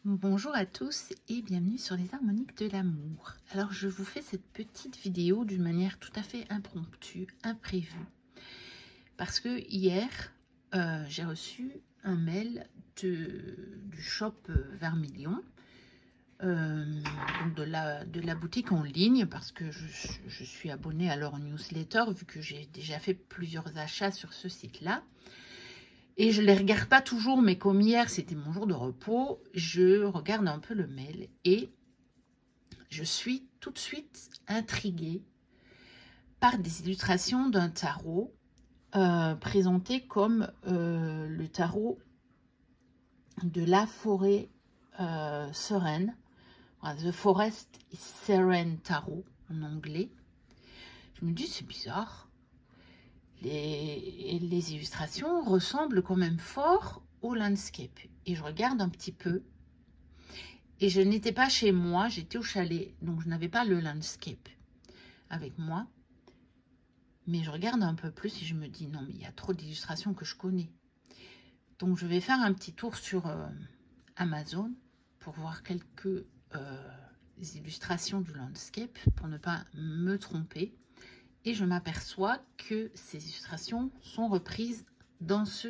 Bonjour à tous et bienvenue sur les harmoniques de l'amour. Alors je vous fais cette petite vidéo d'une manière tout à fait impromptue, imprévue. Parce que hier, j'ai reçu un mail du shop Vermilion, donc de la boutique en ligne, parce que je suis abonnée à leur newsletter, vu que j'ai déjà fait plusieurs achats sur ce site-là. Et je ne les regarde pas toujours, mais comme hier, c'était mon jour de repos, je regarde un peu le mail et je suis tout de suite intriguée par des illustrations d'un tarot présenté comme le tarot de la forêt sereine, The Forest is Serene Tarot en anglais. Je me dis, c'est bizarre. Les illustrations ressemblent quand même fort au landscape. Et je regarde un petit peu. Et je n'étais pas chez moi, j'étais au chalet. Donc je n'avais pas le landscape avec moi. Mais je regarde un peu plus et je me dis, non mais il y a trop d'illustrations que je connais. Donc je vais faire un petit tour sur Amazon pour voir quelques illustrations du landscape pour ne pas me tromper. Et je m'aperçois que ces illustrations sont reprises dans ce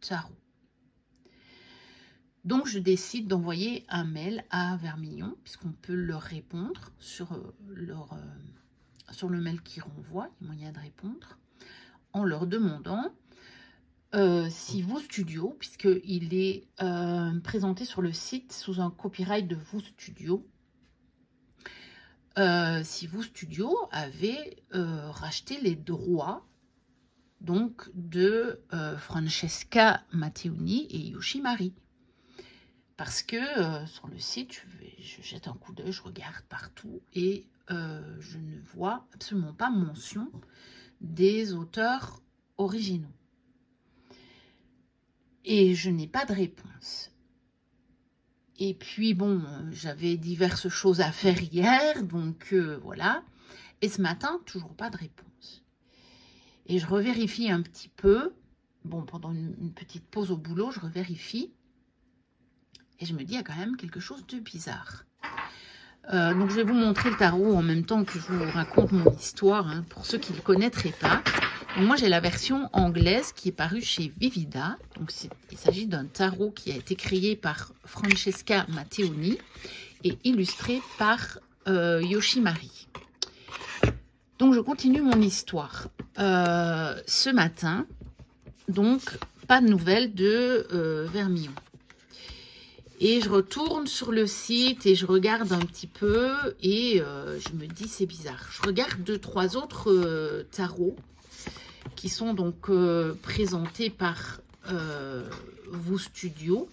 tarot. Donc, je décide d'envoyer un mail à Vermilion, puisqu'on peut leur répondre sur le mail qu'ils renvoient, il y a moyen de répondre, en leur demandant si Vous Studio, puisqu'il est présenté sur le site sous un copyright de Vous Studio, si Vous Studio avait racheté les droits donc de Francesca Matteoni et Yoshimari. Parce que sur le site, je jette un coup d'œil, je regarde partout et je ne vois absolument pas mention des auteurs originaux. Et je n'ai pas de réponse. Et puis bon, j'avais diverses choses à faire hier, donc voilà. Et ce matin, toujours pas de réponse. Et je revérifie un petit peu. Bon, pendant une petite pause au boulot, je revérifie. Et je me dis, il y a quand même quelque chose de bizarre. Donc, je vais vous montrer le tarot en même temps que je vous raconte mon histoire, hein, pour ceux qui ne le connaîtraient pas. Donc, moi, j'ai la version anglaise qui est parue chez Vivida. Donc, il s'agit d'un tarot qui a été créé par Francesca Matteoni et illustré par Yoshimari. Donc, je continue mon histoire. Ce matin, donc, pas de nouvelles de Vermilion. Et je retourne sur le site et je regarde un petit peu et je me dis c'est bizarre. Je regarde 2-3 autres tarots qui sont donc présentés par Vous Studio,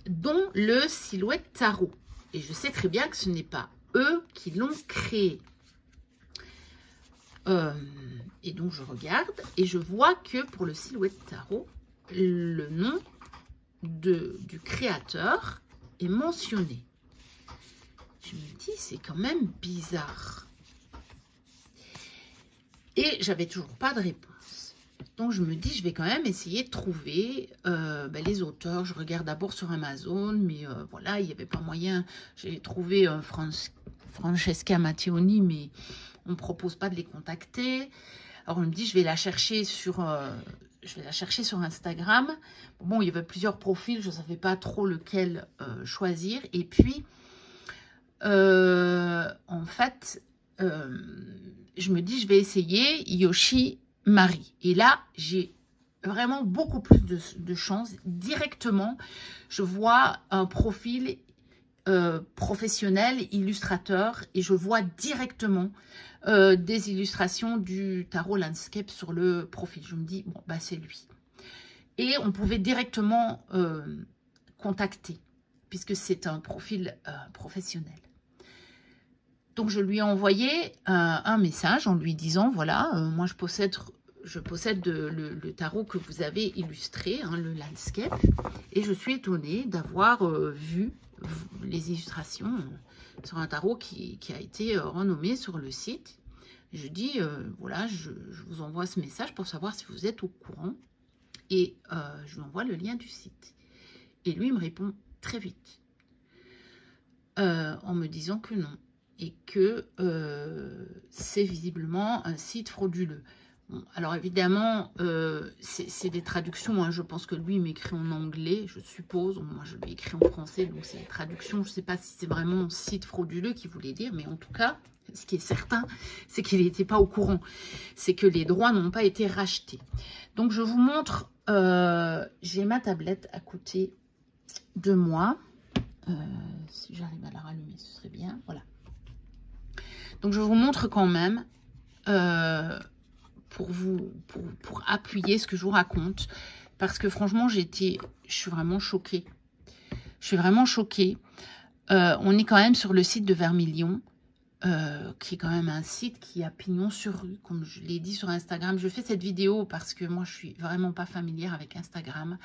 dont le Silhouette Tarot. Et je sais très bien que ce n'est pas eux qui l'ont créé. Et donc je regarde et je vois que pour le Silhouette Tarot, le nom du créateur est mentionné. Je me dis, c'est quand même bizarre. Et j'avais toujours pas de réponse. Donc je me dis, je vais quand même essayer de trouver les auteurs. Je regarde d'abord sur Amazon, mais voilà, il n'y avait pas moyen. J'ai trouvé Francesca Matteoni, mais on ne propose pas de les contacter. Alors je me dis, je vais la chercher sur Instagram. Bon, il y avait plusieurs profils, je ne savais pas trop lequel choisir. Et puis, en fait, je me dis, je vais essayer Yoshimari. Et là, j'ai vraiment beaucoup plus de chance. Directement, je vois un profil professionnel, illustrateur, et je vois directement des illustrations du tarot landscape sur le profil. Je me dis, bon, bah c'est lui. Et on pouvait directement contacter, puisque c'est un profil professionnel. Donc, je lui ai envoyé un message en lui disant, voilà, moi, je possède le tarot que vous avez illustré, hein, le landscape, et je suis étonnée d'avoir vu les illustrations sur un tarot qui a été renommé sur le site. Je dis, voilà, je vous envoie ce message pour savoir si vous êtes au courant. Et je lui envoie le lien du site. Et lui, il me répond très vite. En me disant que non. Et que c'est visiblement un site frauduleux. Bon, alors évidemment, c'est des traductions. Hein. Je pense que lui, il m'écrit en anglais, je suppose. Moi, je l'ai écrit en français, donc c'est des traductions. Je ne sais pas si c'est vraiment un site frauduleux qu'il voulait dire, mais en tout cas, ce qui est certain, c'est qu'il n'était pas au courant. C'est que les droits n'ont pas été rachetés. Donc, je vous montre, j'ai ma tablette à côté de moi. Si j'arrive à la rallumer, ce serait bien. Voilà. Donc, je vous montre quand même... pour appuyer ce que je vous raconte. Parce que franchement, je suis vraiment choquée. Je suis vraiment choquée. On est quand même sur le site de Vermilion, qui est quand même un site qui a pignon sur rue, comme je l'ai dit sur Instagram. Je fais cette vidéo parce que moi, je suis vraiment pas familière avec Instagram.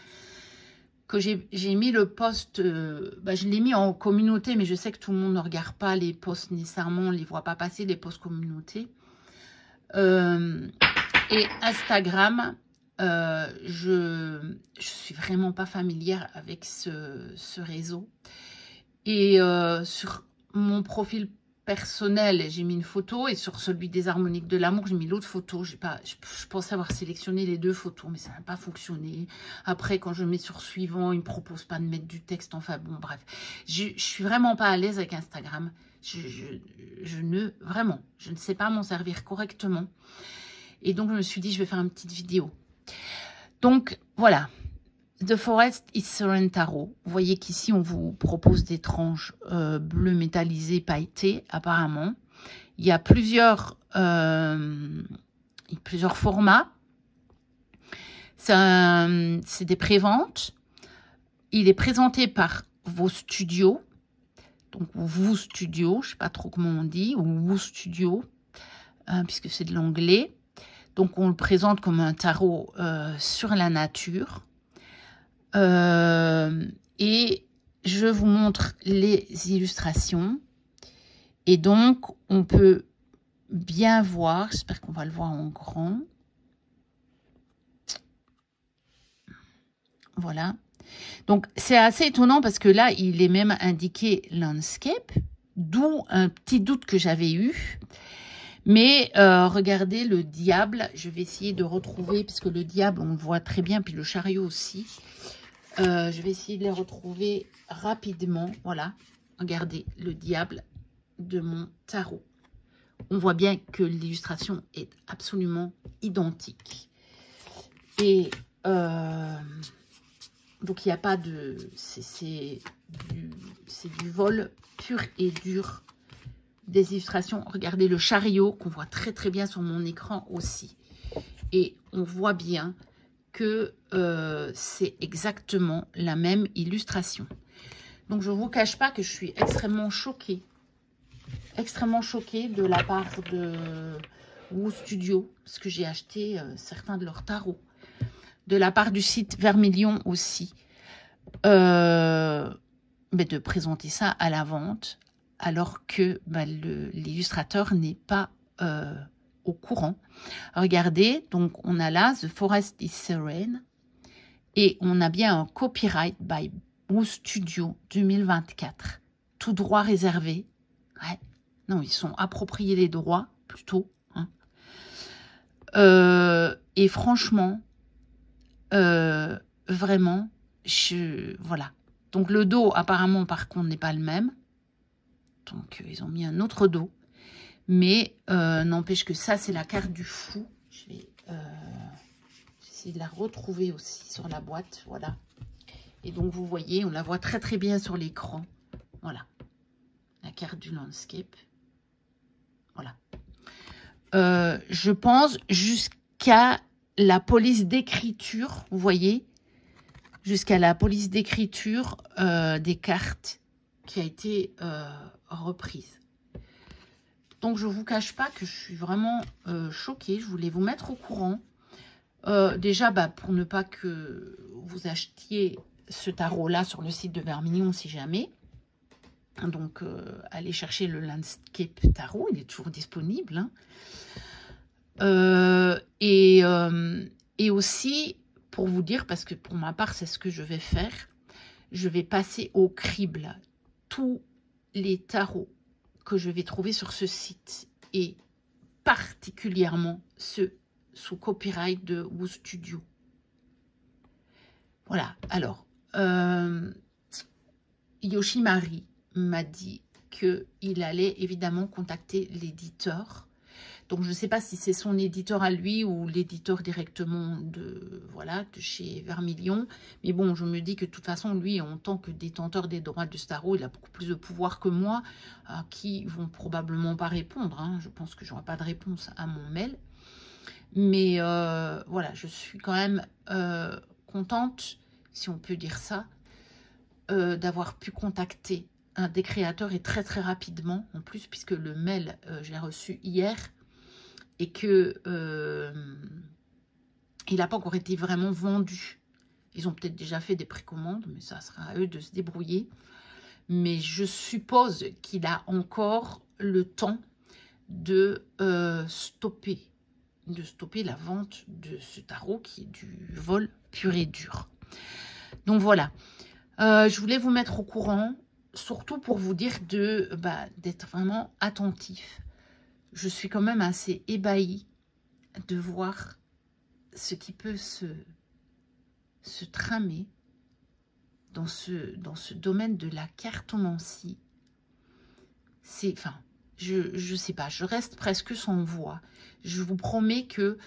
Que j'ai mis le post, je l'ai mis en communauté, mais je sais que tout le monde ne regarde pas les posts nécessairement, on ne les voit pas passer, les posts communautés. Et Instagram, je suis vraiment pas familière avec ce réseau. Et sur mon profil personnel, j'ai mis une photo. Et sur celui des harmoniques de l'amour, j'ai mis l'autre photo. Je pensais avoir sélectionné les deux photos, mais ça n'a pas fonctionné. Après, quand je mets sur suivant, il ne me propose pas de mettre du texte. Enfin bon, bref. Je suis vraiment pas à l'aise avec Instagram. Je ne sais pas m'en servir correctement. Et donc, je me suis dit, je vais faire une petite vidéo. Donc, voilà. The Forest is Serene Tarot. Vous voyez qu'ici, on vous propose des tranches bleues métallisées pailletées, apparemment. Il y a plusieurs formats. C'est des préventes. Il est présenté par vos studios. Donc, vous studio, je ne sais pas trop comment on dit, ou vous studio, puisque c'est de l'anglais. Donc, on le présente comme un tarot sur la nature. Et je vous montre les illustrations. Et donc, on peut bien voir, j'espère qu'on va le voir en grand. Voilà. Donc, c'est assez étonnant parce que là, il est même indiqué landscape, d'où un petit doute que j'avais eu. Mais regardez le diable, je vais essayer de retrouver, parce que le diable, on le voit très bien, puis le chariot aussi. Je vais essayer de les retrouver rapidement. Voilà, regardez le diable de mon tarot. On voit bien que l'illustration est absolument identique. Et donc, il n'y a pas de... C'est du vol pur et dur des illustrations. Regardez le chariot qu'on voit très très bien sur mon écran aussi. Et on voit bien que c'est exactement la même illustration. Donc, je ne vous cache pas que je suis extrêmement choquée de la part de Woo Studio, parce que j'ai acheté certains de leurs tarots. De la part du site Vermilion aussi, mais de présenter ça à la vente, alors que l'illustrateur n'est pas au courant. Regardez, donc on a là The Forest is Serene, et on a bien un copyright by Woo Studio 2024, tout droit réservé. Ouais. Non, ils sont appropriés les droits, plutôt. Hein. Et franchement, vraiment, voilà. Donc, le dos, apparemment, par contre, n'est pas le même. Donc, ils ont mis un autre dos. Mais, n'empêche que ça, c'est la carte du fou. Je vais essayer de la retrouver aussi sur la boîte. Voilà. Et donc, vous voyez, on la voit très, très bien sur l'écran. Voilà. La carte du landscape. Voilà. Je pense jusqu'à la police d'écriture, vous voyez, jusqu'à la police d'écriture des cartes qui a été reprise. Donc, je ne vous cache pas que je suis vraiment choquée. Je voulais vous mettre au courant. Déjà, pour ne pas que vous achetiez ce tarot-là sur le site de Vermilion, si jamais. Donc, allez chercher le Landscape Tarot. Il est toujours disponible. Hein. Et aussi, pour vous dire, parce que pour ma part, c'est ce que je vais faire, je vais passer au crible tous les tarots que je vais trouver sur ce site et particulièrement ceux sous copyright de Woo Studio. Voilà, alors, Yoshimari m'a dit qu'il allait évidemment contacter l'éditeur. Donc, je ne sais pas si c'est son éditeur à lui ou l'éditeur directement de, voilà, de chez Vermilion. Mais bon, je me dis que de toute façon, lui, en tant que détenteur des droits de Starro, il a beaucoup plus de pouvoir que moi, qui vont probablement pas répondre. Hein. Je pense que je n'aurai pas de réponse à mon mail. Mais voilà, je suis quand même contente, si on peut dire ça, d'avoir pu contacter un des créateurs et très très rapidement, en plus, puisque le mail, je l'ai reçu hier, et que il n'a pas encore été vraiment vendu. Ils ont peut-être déjà fait des précommandes, mais ça sera à eux de se débrouiller. Mais je suppose qu'il a encore le temps de stopper la vente de ce tarot qui est du vol pur et dur. Donc voilà, je voulais vous mettre au courant, surtout pour vous dire d'être vraiment attentif. Je suis quand même assez ébahie de voir ce qui peut se tramer dans ce domaine de la cartomancie. C'est, enfin, je sais pas, je reste presque sans voix. Je vous promets que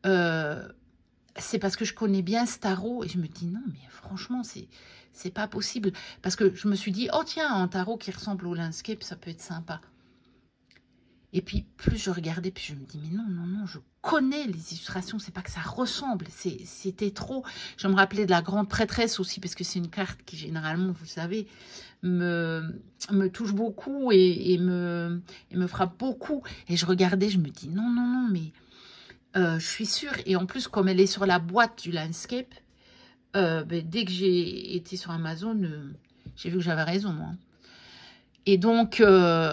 c'est parce que je connais bien ce tarot et je me dis non, mais franchement, c'est pas possible. Parce que je me suis dit, oh tiens, un tarot qui ressemble au landscape, ça peut être sympa. Et puis, plus je regardais, puis je me dis, mais non, non, non, je connais les illustrations, c'est pas que ça ressemble, c'était trop. Je me rappelais de la grande prêtresse aussi, parce que c'est une carte qui, généralement, vous savez, me touche beaucoup et me frappe beaucoup. Et je regardais, je me dis, non, non, non, mais je suis sûre. Et en plus, comme elle est sur la boîte du landscape, dès que j'ai été sur Amazon, j'ai vu que j'avais raison, moi. Et donc,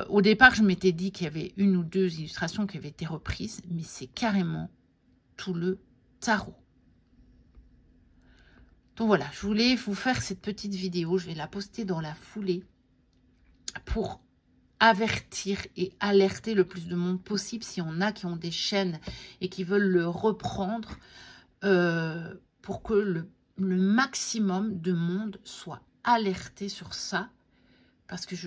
au départ, je m'étais dit qu'il y avait une ou deux illustrations qui avaient été reprises, mais c'est carrément tout le tarot. Donc voilà, je voulais vous faire cette petite vidéo. Je vais la poster dans la foulée pour avertir et alerter le plus de monde possible s'il y en a qui ont des chaînes et qui veulent le reprendre pour que le maximum de monde soit alerté sur ça. Parce que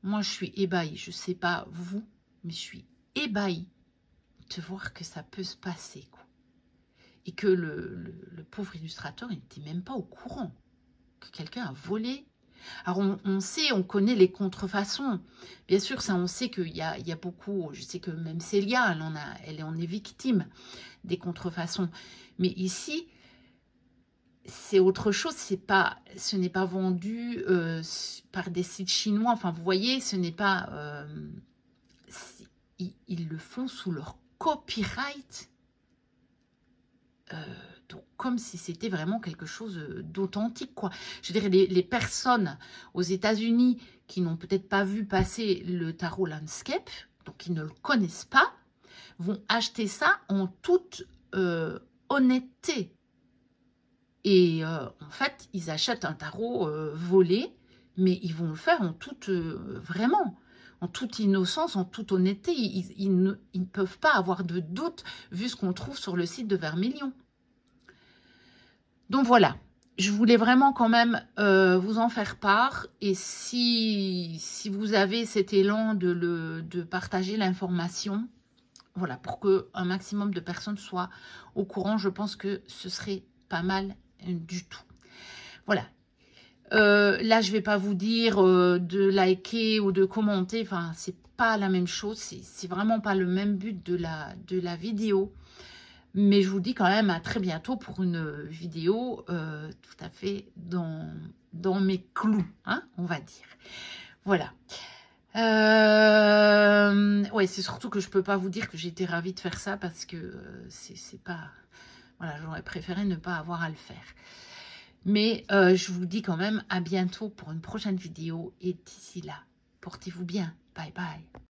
moi, je suis ébahie. Je ne sais pas vous, mais je suis ébahie de voir que ça peut se passer, quoi. Et que le pauvre illustrateur, il n'était même pas au courant que quelqu'un a volé. Alors, on sait, on connaît les contrefaçons. Bien sûr, ça, on sait qu'il y a beaucoup. Je sais que même Célia, elle en est victime des contrefaçons. Mais ici, c'est autre chose, ce n'est pas vendu par des sites chinois. Enfin, vous voyez, ce n'est pas... ils le font sous leur copyright. Donc, comme si c'était vraiment quelque chose d'authentique, quoi. Je dirais, les personnes aux États-Unis qui n'ont peut-être pas vu passer le tarot landscape, donc qui ne le connaissent pas, vont acheter ça en toute honnêteté. Et en fait, ils achètent un tarot volé, mais ils vont le faire en toute, vraiment, en toute innocence, en toute honnêteté. Ils ne peuvent pas avoir de doute vu ce qu'on trouve sur le site de Vermilion. Donc voilà, je voulais vraiment quand même vous en faire part. Et si vous avez cet élan de partager l'information, voilà, pour qu'un maximum de personnes soient au courant, je pense que ce serait pas mal du tout. Voilà. Là, je vais pas vous dire de liker ou de commenter. Enfin, c'est pas la même chose. C'est vraiment pas le même but de la vidéo. Mais je vous dis quand même à très bientôt pour une vidéo tout à fait dans mes clous, hein, on va dire. Voilà. Ouais, c'est surtout que je peux pas vous dire que j'étais ravie de faire ça parce que c'est pas... Voilà, j'aurais préféré ne pas avoir à le faire. Mais je vous dis quand même à bientôt pour une prochaine vidéo. Et d'ici là, portez-vous bien. Bye bye.